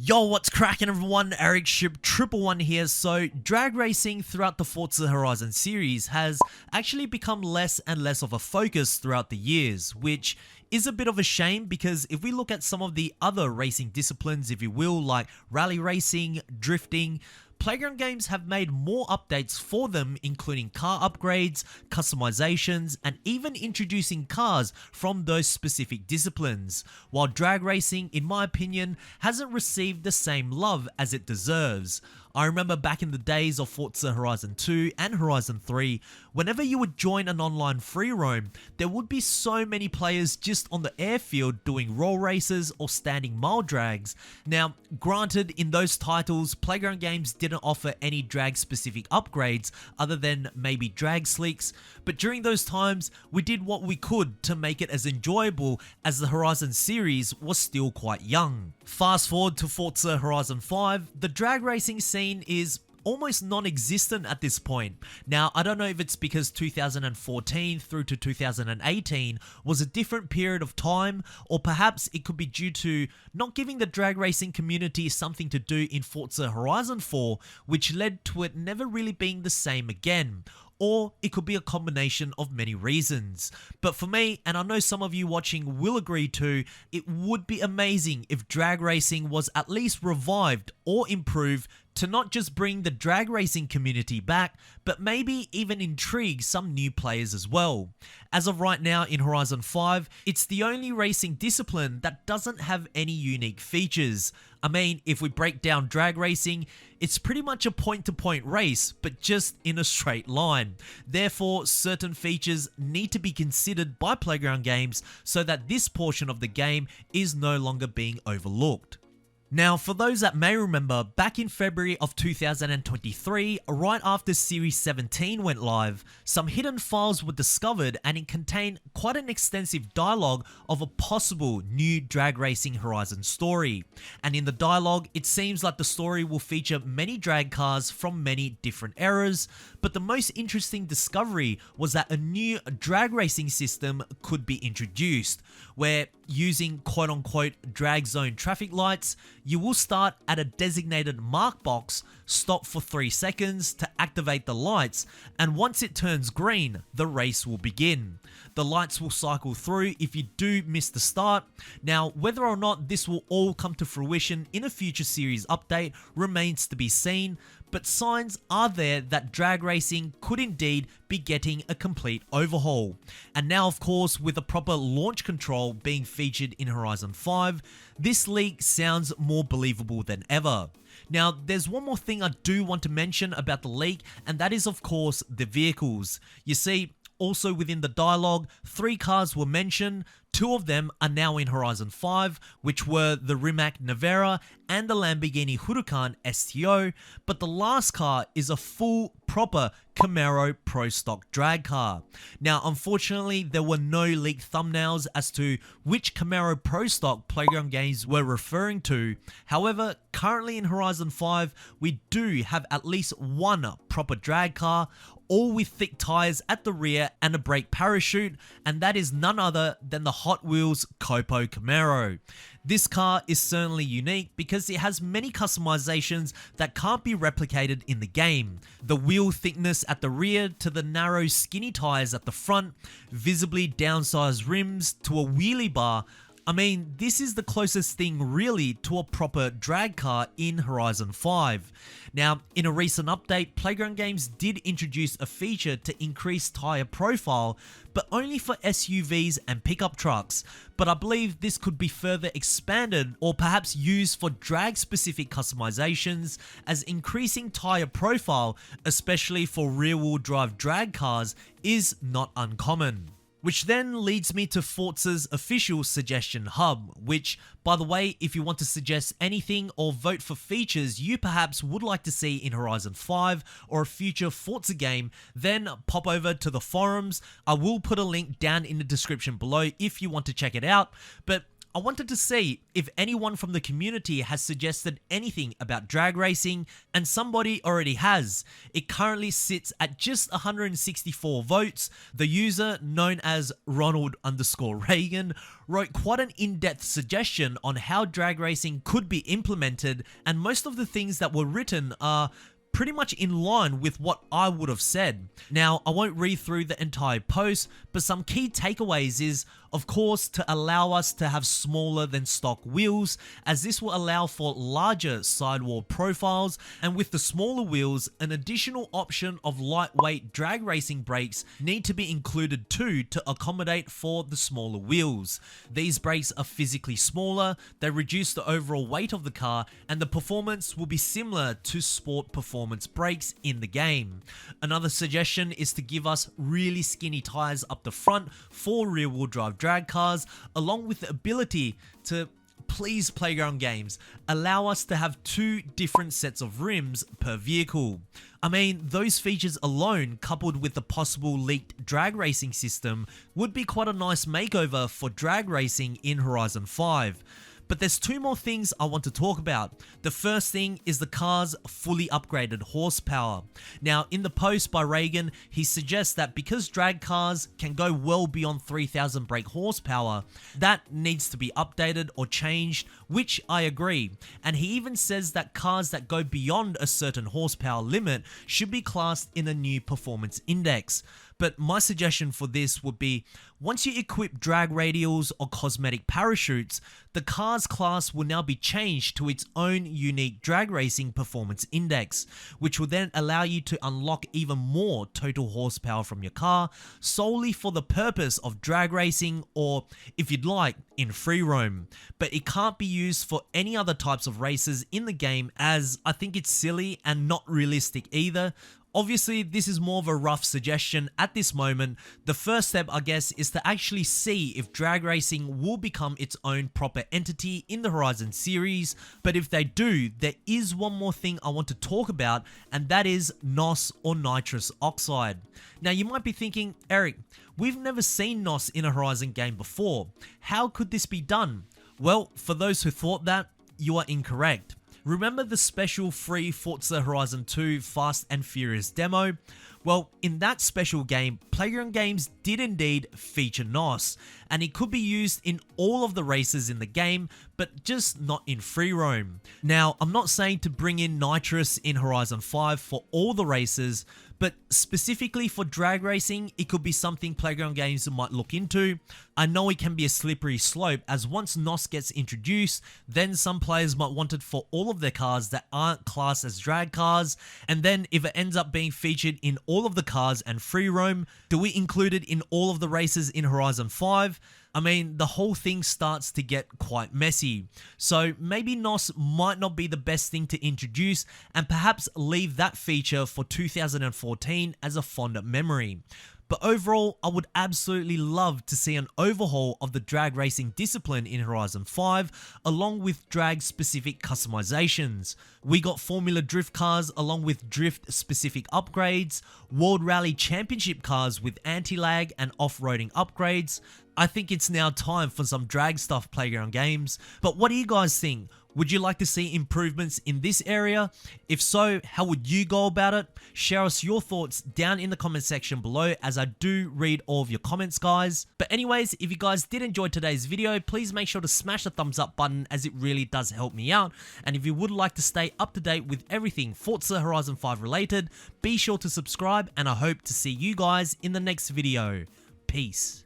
Yo, what's cracking everyone? Ericship 111 here. So, drag racing throughout the Forza Horizon series has actually become less and less of a focus throughout the years, which is a bit of a shame because if we look at some of the other racing disciplines, if you will, like rally racing, drifting, Playground Games have made more updates for them, including car upgrades, customizations, and even introducing cars from those specific disciplines, while drag racing, in my opinion, hasn't received the same love as it deserves. I remember back in the days of Forza Horizon 2 and Horizon 3, whenever you would join an online free roam, there would be so many players just on the airfield doing roll races or standing mile drags. Now, granted, in those titles, Playground Games didn't offer any drag specific upgrades other than maybe drag slicks, but during those times, we did what we could to make it as enjoyable as the Horizon series was still quite young. Fast forward to Forza Horizon 5, the drag racing scene is almost non-existent at this point. Now, I don't know if it's because 2014 through to 2018 was a different period of time, or perhaps it could be due to not giving the drag racing community something to do in Forza Horizon 4, which led to it never really being the same again. Or it could be a combination of many reasons. But for me, and I know some of you watching will agree too, it would be amazing if drag racing was at least revived or improved to not just bring the drag racing community back, but maybe even intrigue some new players as well. As of right now in Horizon 5, it's the only racing discipline that doesn't have any unique features. I mean, if we break down drag racing, it's pretty much a point-to-point race, but just in a straight line. Therefore, certain features need to be considered by Playground Games so that this portion of the game is no longer being overlooked. Now, for those that may remember, back in February of 2023, right after Series 17 went live, some hidden files were discovered and it contained quite an extensive dialogue of a possible new drag racing Horizon story. And in the dialogue, it seems like the story will feature many drag cars from many different eras, but the most interesting discovery was that a new drag racing system could be introduced, where using quote-unquote drag zone traffic lights, you will start at a designated mark box, stop for 3 seconds to activate the lights, and once it turns green, the race will begin. The lights will cycle through if you do miss the start. Now, whether or not this will all come to fruition in a future series update remains to be seen, but signs are there that drag racing could indeed be getting a complete overhaul. And now, of course, with a proper launch control being featured in Horizon 5, this leak sounds more believable than ever. Now, there's one more thing I do want to mention about the leak, and that is, of course, the vehicles. You see, also within the dialogue, 3 cars were mentioned. 2 of them are now in Horizon 5, which were the Rimac Nevera and the Lamborghini Huracan STO, but the last car is a full, proper Camaro Pro Stock drag car. Now, unfortunately, there were no leaked thumbnails as to which Camaro Pro Stock Playground Games were referring to. However, currently in Horizon 5, we do have at least one proper drag car, all with thick tires at the rear and a brake parachute, and that is none other than the Hot Wheels Copo Camaro. This car is certainly unique because it has many customizations that can't be replicated in the game. The wheel thickness at the rear to the narrow skinny tires at the front, visibly downsized rims to a wheelie bar. I mean, this is the closest thing really to a proper drag car in Horizon 5. Now, in a recent update, Playground Games did introduce a feature to increase tyre profile, but only for SUVs and pickup trucks. But I believe this could be further expanded or perhaps used for drag specific customizations, as increasing tyre profile, especially for rear wheel drive drag cars, is not uncommon. Which then leads me to Forza's official suggestion hub, which, by the way, if you want to suggest anything or vote for features you perhaps would like to see in Horizon 5 or a future Forza game, then pop over to the forums. I will put a link down in the description below if you want to check it out, but I wanted to see if anyone from the community has suggested anything about drag racing, and somebody already has. It currently sits at just 164 votes. The user, known as Ronald_Reagan, wrote quite an in-depth suggestion on how drag racing could be implemented, and most of the things that were written are pretty much in line with what I would have said. Now, I won't read through the entire post, but some key takeaways is, of course, to allow us to have smaller than stock wheels, as this will allow for larger sidewall profiles, and with the smaller wheels, an additional option of lightweight drag racing brakes need to be included too to accommodate for the smaller wheels. These brakes are physically smaller, they reduce the overall weight of the car, and the performance will be similar to sport performance brakes in the game. Another suggestion is to give us really skinny tires up the front for rear wheel drive drag cars, along with the ability to, please Playground Games, allow us to have 2 different sets of rims per vehicle. I mean, those features alone, coupled with the possible leaked drag racing system, would be quite a nice makeover for drag racing in Horizon 5. But there's 2 more things I want to talk about. The first thing is the car's fully upgraded horsepower. Now, in the post by Reagan, he suggests that because drag cars can go well beyond 3,000 brake horsepower, that needs to be updated or changed, which I agree. And he even says that cars that go beyond a certain horsepower limit should be classed in a new performance index. But my suggestion for this would be, once you equip drag radials or cosmetic parachutes, the car's class will now be changed to its own unique drag racing performance index, which will then allow you to unlock even more total horsepower from your car, solely for the purpose of drag racing or, if you'd like, in free roam. But it can't be used for any other types of races in the game, as I think it's silly and not realistic either. Obviously, this is more of a rough suggestion at this moment. The first step, I guess, is to actually see if drag racing will become its own proper entity in the Horizon series. But if they do, there is one more thing I want to talk about, and that is NOS or nitrous oxide. Now, you might be thinking, Eric, we've never seen NOS in a Horizon game before. How could this be done? Well, for those who thought that, you are incorrect. Remember the special free Forza Horizon 2 Fast and Furious demo? Well, in that special game, Playground Games did indeed feature NOS, and it could be used in all of the races in the game, but just not in free roam. Now, I'm not saying to bring in Nitrous in Horizon 5 for all the races, but specifically for drag racing, it could be something Playground Games might look into. I know it can be a slippery slope, as once NOS gets introduced, then some players might want it for all of their cars that aren't classed as drag cars, and then if it ends up being featured in all of the cars and free roam, do we include it in all of the races in Horizon 5? I mean, the whole thing starts to get quite messy. So maybe NOS might not be the best thing to introduce, and perhaps leave that feature for 2014 as a fond memory. But overall, I would absolutely love to see an overhaul of the drag racing discipline in Horizon 5, along with drag specific customizations. We got Formula Drift cars along with drift specific upgrades, World Rally Championship cars with anti-lag and off-roading upgrades. I think it's now time for some drag stuff, Playground Games. But what do you guys think? Would you like to see improvements in this area? If so, how would you go about it? Share us your thoughts down in the comment section below, as I do read all of your comments, guys. But anyways, if you guys did enjoy today's video, please make sure to smash the thumbs up button, as it really does help me out. And if you would like to stay up to date with everything Forza Horizon 5 related, be sure to subscribe, and I hope to see you guys in the next video. Peace.